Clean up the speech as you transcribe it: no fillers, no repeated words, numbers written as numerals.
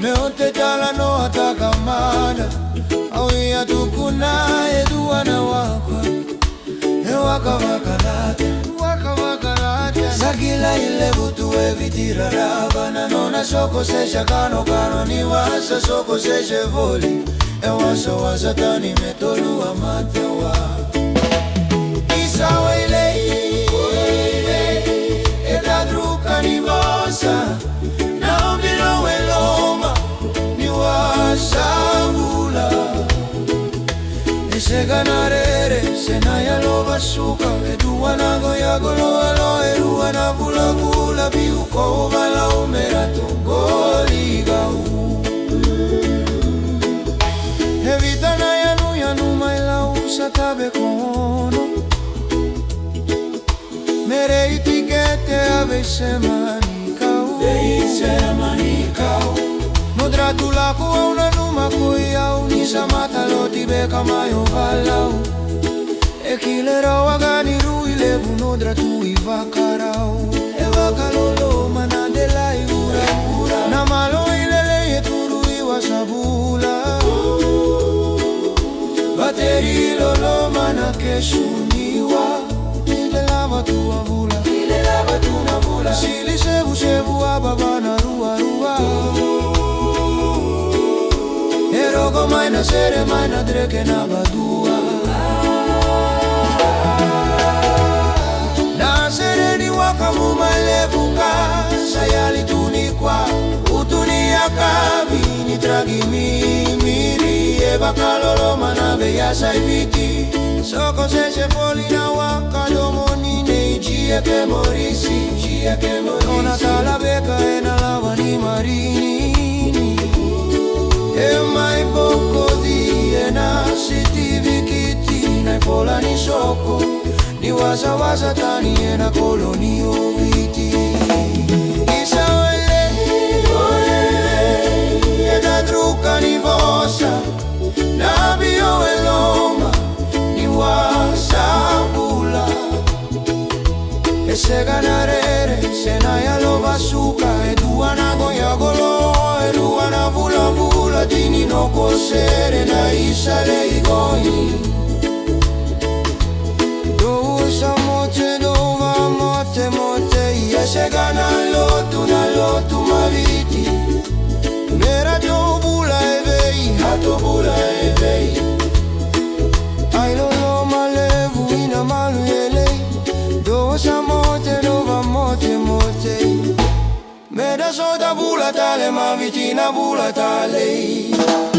meote tala no atakamana au ya tukuna eduana wakwa waka wakalate sakila ile butu evitira rabana nona soko se shakano kano ni wasa soko se shevoli waso wasatani metolu wa matewa isawa ile edadruka ni vosa na obilo weloma ni wasangula eseganarere senaya loba suka eduana goyagolo alo eruana vula vula biuko vala umera tungoliga evitana yanu maila usatabe kono mere itikete avese manikau Nodratulaku au na numa kuiau nisa mataloti beka mayo valau ekilera wagani ruilevu nodratu ivakarau evakalolo manadela iura na malo ilele yeturu iwasabula bateri lolo mana kesuniwa ile lava tua vula sili sebu ababana rua erogo maina sere maina dreke na badua na sere ni wakamu malevuka sayali tunikwa utunia kavi ni tragi miri eva kalolo manave ya saiviti soko sese folina wakadomoni neijie ke morisi ona talabeka ena lavani marini mai boko di ena siti vikiti na fola ni soko ni wasa tani ena koloni oviti isa ole edadruka ni vosa na bio eloma ni wasabula eseganarere senaya loba suka eduana goyagolo eruana vula dini no kosere na isale igoi do samote dova mote yesegana lotu maviti mera dobula evei hatobula evei ailolo malevu ina malu elei do samote dova mote mera soda bula tale ma vitina bula tale